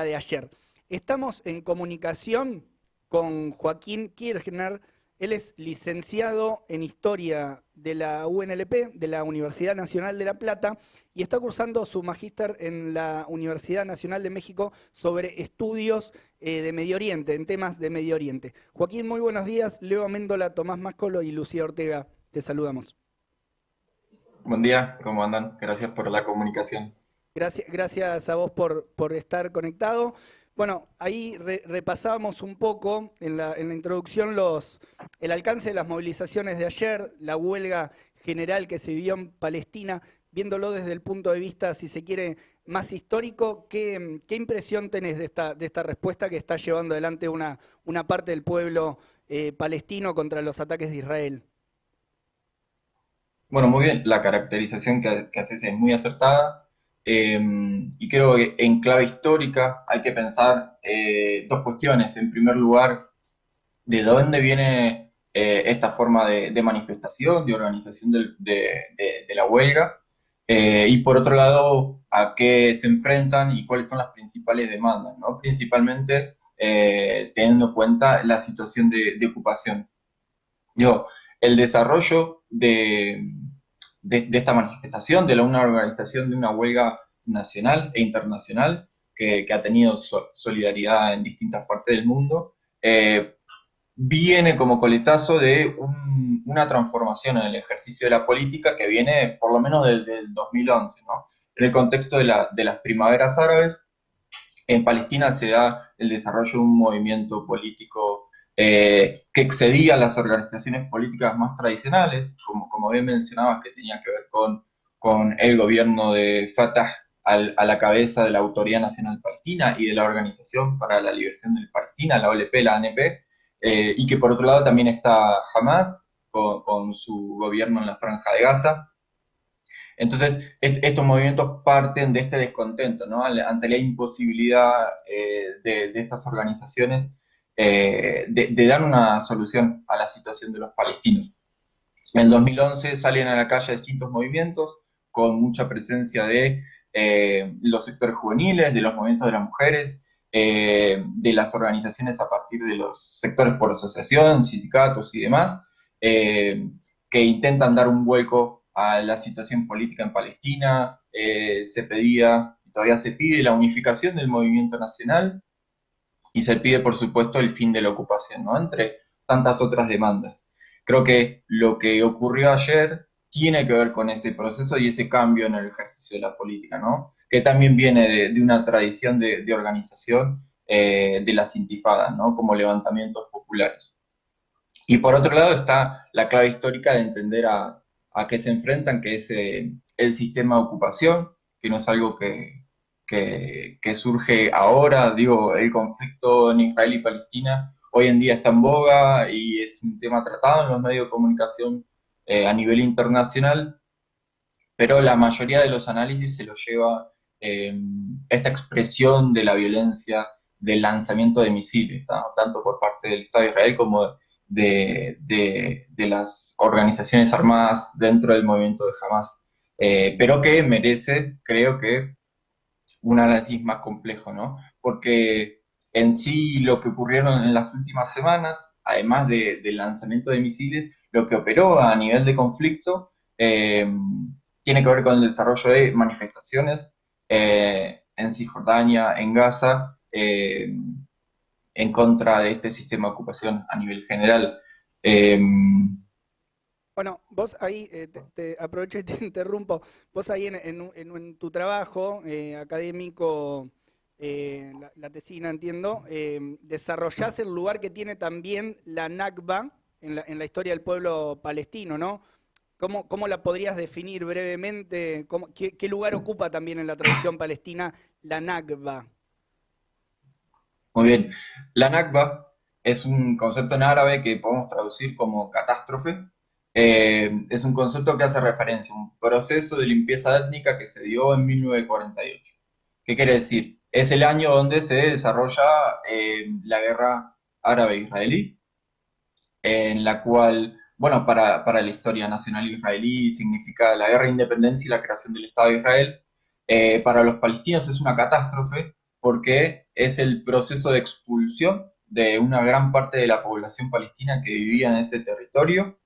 de ayer. Estamos en comunicación con Joaquín Kirchner. Él es licenciado en Historia de la UNLP, de la Universidad Nacional de La Plata, y está cursando su magíster en la Universidad Nacional de México sobre estudios de Medio Oriente, en temas de Medio Oriente. Joaquín, muy buenos días. Leo Améndola, Tomás Máscolo y Lucía Ortega, te saludamos. Buen día, ¿cómo andan? Gracias por la comunicación. Gracias a vos por estar conectado. Bueno, ahí repasábamos un poco en la introducción el alcance de las movilizaciones de ayer, la huelga general que se vivió en Palestina, viéndolo desde el punto de vista, si se quiere, más histórico. ¿Qué impresión tenés de esta respuesta que está llevando adelante una parte del pueblo palestino contra los ataques de Israel? Bueno, muy bien, la caracterización que haces es muy acertada, y creo que en clave histórica hay que pensar dos cuestiones. En primer lugar, ¿de dónde viene esta forma de manifestación, de organización de la huelga? Y por otro lado, ¿a qué se enfrentan y cuáles son las principales demandas, ¿no? Principalmente teniendo en cuenta la situación de ocupación. Digo, el desarrollo de esta manifestación, de una organización de una huelga nacional e internacional que ha tenido solidaridad en distintas partes del mundo, viene como coletazo de una transformación en el ejercicio de la política que viene por lo menos desde el 2011, ¿no? En el contexto de las primaveras árabes, en Palestina se da el desarrollo de un movimiento político que excedía las organizaciones políticas más tradicionales, como bien mencionabas, que tenía que ver con el gobierno de Fatah a la cabeza de la Autoridad Nacional Palestina y de la Organización para la Liberación de Palestina, la OLP, la ANP, y que por otro lado también está Hamas con su gobierno en la Franja de Gaza. Entonces, estos movimientos parten de este descontento, ¿no? Ante la imposibilidad de estas organizaciones de dar una solución a la situación de los palestinos. En el 2011 salen a la calle distintos movimientos con mucha presencia de los sectores juveniles, de los movimientos de las mujeres, de las organizaciones a partir de los sectores por asociación, sindicatos y demás, eh, que intentan dar un vuelco a la situación política en Palestina. Se pedía, y todavía se pide, la unificación del movimiento nacional y se pide, por supuesto, el fin de la ocupación, ¿no? Entre tantas otras demandas. Creo que lo que ocurrió ayer tiene que ver con ese proceso y ese cambio en el ejercicio de la política, ¿no? Que también viene de una tradición de organización de las intifadas, ¿no? Como levantamientos populares. Y por otro lado está la clave histórica de entender a qué se enfrentan, que es el sistema de ocupación, que no es algo que surge ahora. Digo, el conflicto en Israel y Palestina hoy en día está en boga y es un tema tratado en los medios de comunicación a nivel internacional, pero la mayoría de los análisis se lo lleva esta expresión de la violencia del lanzamiento de misiles, ¿no? Tanto por parte del Estado de Israel como de las organizaciones armadas dentro del movimiento de Hamas, pero que merece, creo que, un análisis más complejo, ¿no? Porque en sí lo que ocurrieron en las últimas semanas, además del lanzamiento de misiles, lo que operó a nivel de conflicto tiene que ver con el desarrollo de manifestaciones en Cisjordania, en Gaza, en contra de este sistema de ocupación a nivel general. Eh, Bueno, vos ahí, te aprovecho y te interrumpo, vos ahí en tu trabajo académico, la tesina, entiendo, desarrollás el lugar que tiene también la Nakba en la historia del pueblo palestino, ¿no? ¿Cómo la podrías definir brevemente? ¿Qué lugar ocupa también en la tradición palestina la Nakba? Muy bien. La Nakba es un concepto en árabe que podemos traducir como catástrofe. Es un concepto que hace referencia a un proceso de limpieza étnica que se dio en 1948. ¿Qué quiere decir? Es el año donde se desarrolla la guerra árabe-israelí, en la cual, bueno, para la historia nacional israelí significa la guerra de independencia y la creación del Estado de Israel. Para los palestinos es una catástrofe porque es el proceso de expulsión de una gran parte de la población palestina que vivía en ese territorio,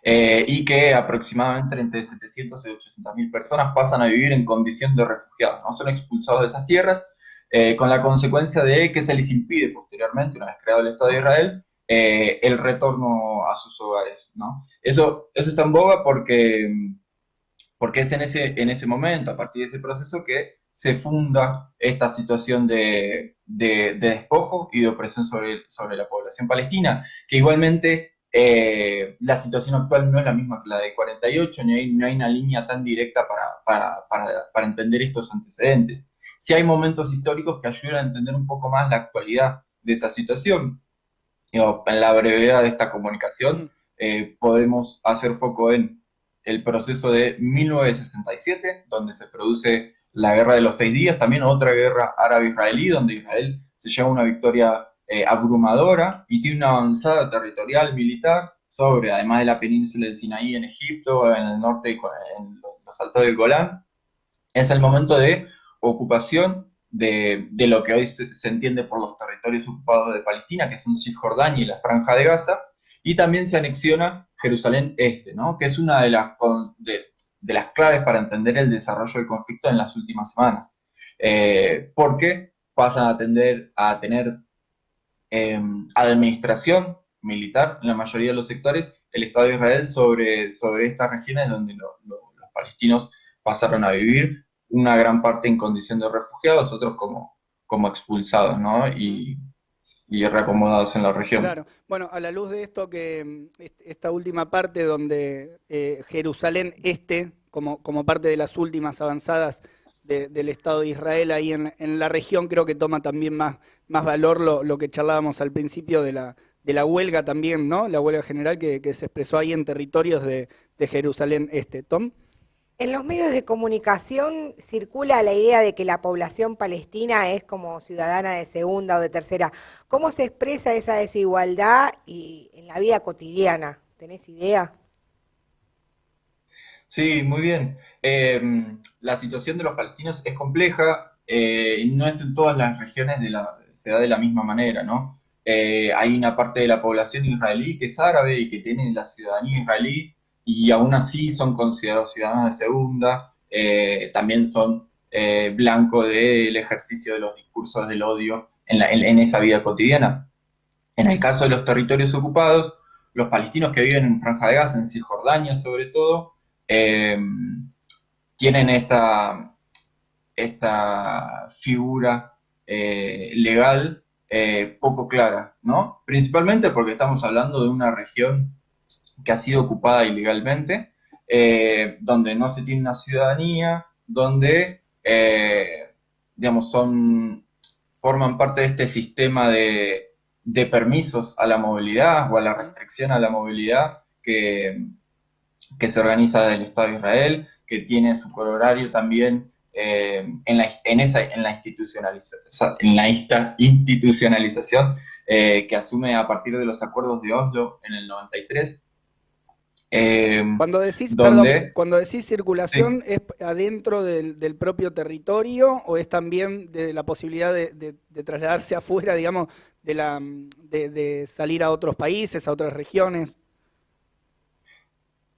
y que aproximadamente entre 700 y 800 mil personas pasan a vivir en condición de refugiados, ¿no? Son expulsados de esas tierras, con la consecuencia de que se les impide posteriormente, una vez creado el Estado de Israel, el retorno a sus hogares, ¿no? Eso está en boga porque es en ese momento, a partir de ese proceso, que se funda esta situación de despojo y de opresión sobre la población palestina, que igualmente la situación actual no es la misma que la de 48, no hay una línea tan directa para entender estos antecedentes. Sí hay momentos históricos que ayudan a entender un poco más la actualidad de esa situación. En la brevedad de esta comunicación, Ujú. podemos hacer foco en el proceso de 1967, donde se produce la Guerra de los Seis Días, también otra guerra árabe-israelí, donde Israel se lleva una victoria abrumadora y tiene una avanzada territorial militar sobre, además de la península del Sinaí en Egipto, en el norte, en los altos del Golán. Es el momento de ocupación de lo que hoy se entiende por los territorios ocupados de Palestina, que son Cisjordania y la Franja de Gaza, y también se anexiona Jerusalén Este, ¿no? Que es una de las claves para entender el desarrollo del conflicto en las últimas semanas, porque pasan a tener administración militar en la mayoría de los sectores, el Estado de Israel sobre estas regiones donde los palestinos pasaron a vivir, una gran parte en condición de refugiados, otros como expulsados, ¿no? Ujú. Y reacomodados en la región. Claro. Bueno, a la luz de esto que esta última parte donde Jerusalén Este, como parte de las últimas avanzadas del Estado de Israel ahí en la región, creo que toma también más valor lo que charlábamos al principio de la huelga también, ¿no? La huelga general que se expresó ahí en territorios de Jerusalén Este. ¿Tom? En los medios de comunicación circula la idea de que la población palestina es como ciudadana de segunda o de tercera. ¿Cómo se expresa esa desigualdad y en la vida cotidiana? ¿Tenés idea? Sí, muy bien. La situación de los palestinos es compleja, no es en todas las regiones se da de la misma manera, ¿no? Hay una parte de la población israelí que es árabe y que tiene la ciudadanía israelí y aún así son considerados ciudadanos de segunda, también son blanco del ejercicio de los discursos del odio en esa vida cotidiana. En el caso de los territorios ocupados, los palestinos que viven en Franja de Gaza, en Cisjordania sobre todo, eh, tienen esta figura legal poco clara, ¿no? Principalmente porque estamos hablando de una región que ha sido ocupada ilegalmente, donde no se tiene una ciudadanía, donde, digamos, forman parte de este sistema de permisos a la movilidad o a la restricción a la movilidad que se organiza del Estado de Israel, que tiene su corolario también en la institucionalización que asume a partir de los acuerdos de Oslo en el 93, Cuando decís, perdón, donde, cuando decís sí, circulación, ¿es adentro del propio territorio o es también de la posibilidad de trasladarse afuera, digamos, de salir a otros países, a otras regiones?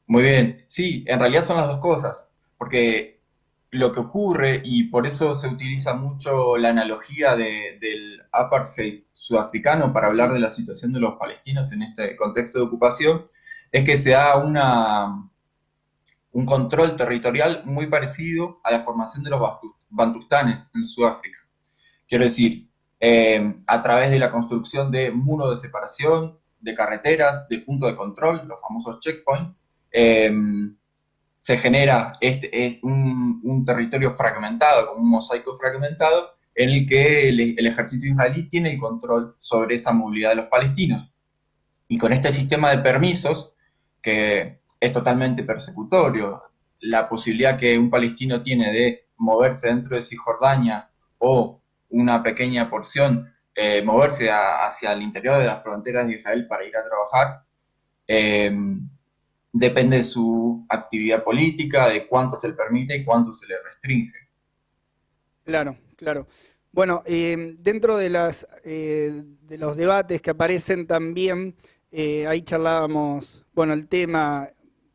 muy bien, sí, en realidad son las dos cosas, porque lo que ocurre, y por eso se utiliza mucho la analogía del apartheid sudafricano para hablar Ujú. de la situación de los palestinos en este contexto de ocupación, es que se da un control territorial muy parecido a la formación de los bantustanes en Sudáfrica. Quiero decir, a través de la construcción de muros de separación, de carreteras, de puntos de control, los famosos checkpoints, eh, se genera un territorio fragmentado, como un mosaico fragmentado, en el que el ejército israelí tiene el control sobre esa movilidad de los palestinos. Y con este sistema de permisos, que es totalmente persecutorio, la posibilidad que un palestino tiene de moverse dentro de Cisjordania o una pequeña porción, moverse hacia el interior de las fronteras de Israel para ir a trabajar, eh, depende de su actividad política, de cuánto se le permite y cuánto se le restringe. Claro, claro. Bueno, dentro de de los debates que aparecen también, ahí charlábamos, bueno, el tema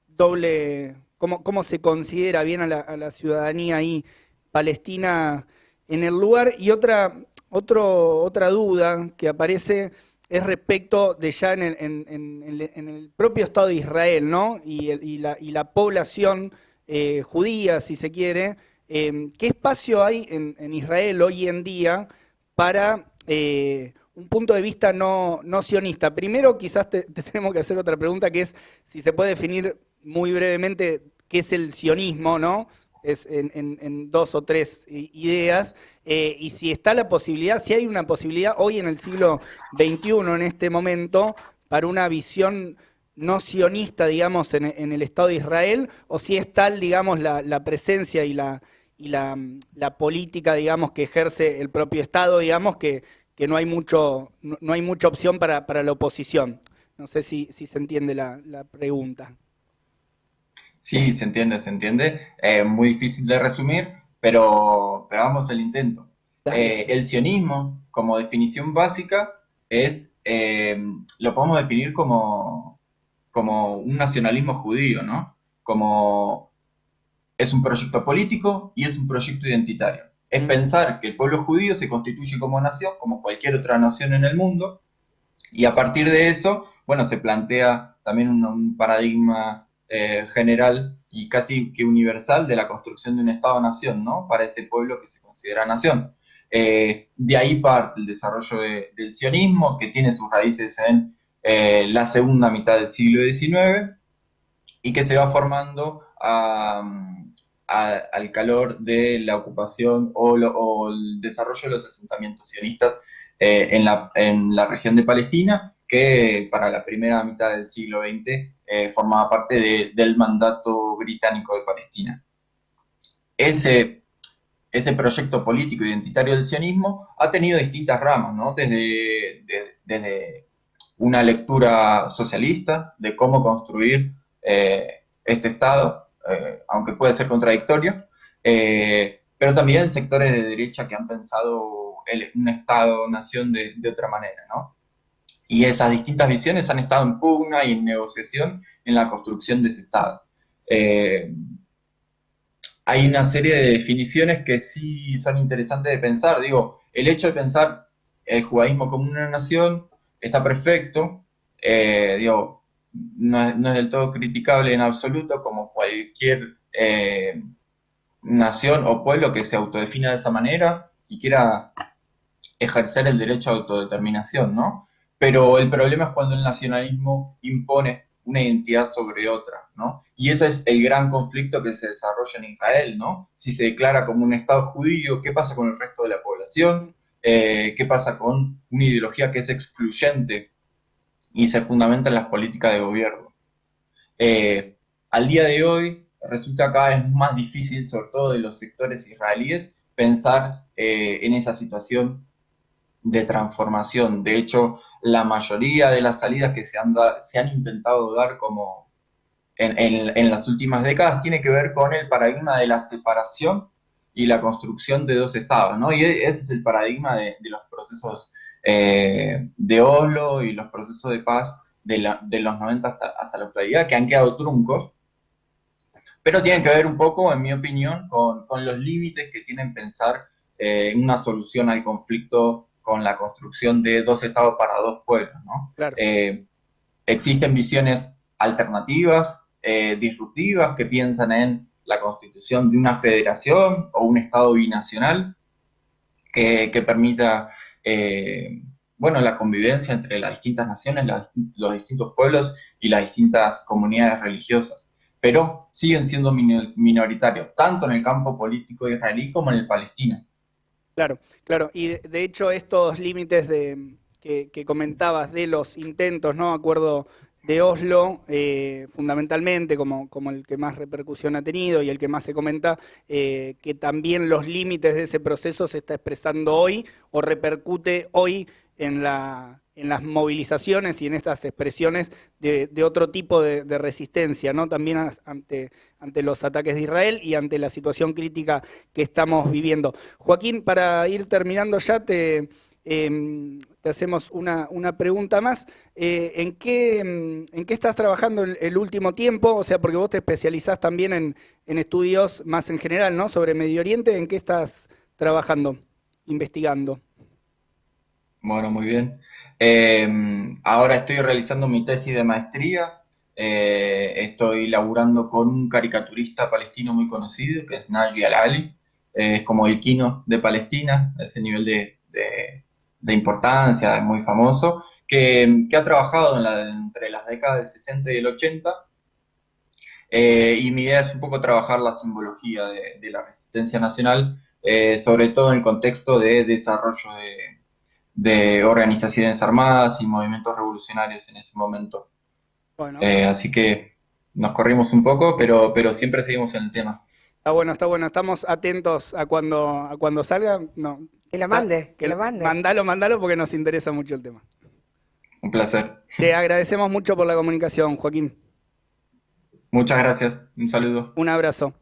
doble, cómo se considera bien a a la ciudadanía ahí palestina en el lugar, y otra duda que aparece es respecto de ya en el propio Estado de Israel, ¿no? Y la población judía, si se quiere. ¿Qué espacio hay en Israel hoy en día para un punto de vista no sionista? Primero, quizás te tenemos que hacer otra pregunta, que es si se puede definir muy brevemente qué es el sionismo, ¿no? Es en dos o tres ideas, y si está la posibilidad, si hay una posibilidad hoy en el siglo XXI, en este momento, para una visión no sionista, digamos, en el Estado de Israel, o si es tal, digamos, la presencia la política, digamos, que ejerce el propio Estado, digamos, que no hay no hay mucha opción para la oposición. No sé si se entiende la pregunta. Sí, se entiende, se entiende. Muy difícil de resumir, pero vamos al intento. Dale. El sionismo, como definición básica, lo podemos definir como un nacionalismo judío, ¿no? Como es un proyecto político y es un proyecto identitario. Es Mm. pensar que el pueblo judío se constituye como nación, como cualquier otra nación en el mundo, y a partir de eso, bueno, se plantea también un paradigma general y casi que universal de la construcción de un Estado-nación, ¿no? Para ese pueblo que se considera nación. De ahí parte el desarrollo del sionismo, que tiene sus raíces en la segunda mitad del siglo XIX y que se va formando al calor de la ocupación o el desarrollo de los asentamientos sionistas en la región de Palestina, que para la primera mitad del siglo XX formaba parte del mandato británico de Palestina. Ese, ese proyecto político identitario del sionismo ha tenido distintas ramas, ¿no? Desde una lectura socialista de cómo construir este Estado, aunque puede ser contradictorio, pero también sectores de derecha que han pensado un Estado-nación de otra manera, ¿no? Y esas distintas visiones han estado en pugna y en negociación en la construcción de ese Estado. Eh, Hay una serie de definiciones que sí son interesantes de pensar. Digo, el hecho de pensar el judaísmo como una nación está perfecto. Digo, no es del todo criticable en absoluto, como cualquier nación o pueblo que se autodefina de esa manera y quiera ejercer el derecho a autodeterminación, ¿no? Pero el problema es cuando el nacionalismo impone una identidad sobre otra, ¿no? Y ese es el gran conflicto que se desarrolla en Israel, ¿no? Si se declara como un Estado judío, ¿qué pasa con el resto de la población? ¿Qué pasa con una ideología que es excluyente y se fundamenta en las políticas de gobierno? Al día de hoy resulta cada vez más difícil, sobre todo de los sectores israelíes, pensar en esa situación de transformación. De hecho, la mayoría de las salidas que se han intentado dar como en las últimas décadas tiene que ver con el paradigma de la separación y la construcción de dos estados, ¿no? Y ese es el paradigma de los procesos de Oslo y los procesos de paz de los 90 hasta la actualidad, que han quedado truncos, pero tienen que ver un poco, en mi opinión, con los límites que tienen pensar una solución al conflicto con la construcción de dos estados para dos pueblos, ¿no? Claro. Existen visiones alternativas, disruptivas, que piensan en la constitución de una federación o un estado binacional que permita bueno, la convivencia entre las distintas naciones, los distintos pueblos y las distintas comunidades religiosas, pero siguen siendo minoritarios, tanto en el campo político israelí como en el palestino. Claro, claro. Y de hecho estos límites que comentabas de los intentos, ¿no? Acuerdo de Oslo, fundamentalmente como el que más repercusión ha tenido y el que más se comenta, que también los límites de ese proceso se está expresando hoy o repercute hoy en las movilizaciones y en estas expresiones de otro tipo de resistencia, ¿no? También ante los ataques de Israel y ante la situación crítica que estamos viviendo. Joaquín, para ir terminando ya, te hacemos una pregunta más. ¿En qué estás trabajando el último tiempo? O sea, porque vos te especializás también en estudios más en general, ¿no? Sobre Medio Oriente. ¿En qué estás trabajando, investigando? Bueno, muy bien. Ahora estoy realizando mi tesis de maestría. Estoy laburando con un caricaturista palestino muy conocido, que es Naji Al-Ali. Es como el Kino de Palestina, ese nivel de importancia, es muy famoso, que ha trabajado entre las décadas del 60 y el 80. Y mi idea es un poco trabajar la simbología de la resistencia nacional, sobre todo en el contexto de desarrollo de organizaciones armadas y movimientos revolucionarios en ese momento. Bueno, Así que nos corrimos un poco, pero siempre seguimos en el tema. está bueno, está bueno. Estamos atentos a cuando salga. No, Que lo mande, que lo mande. Mandalo porque nos interesa mucho el tema. Un placer. Te agradecemos mucho por la comunicación, Joaquín. Muchas gracias. Un saludo. Un abrazo.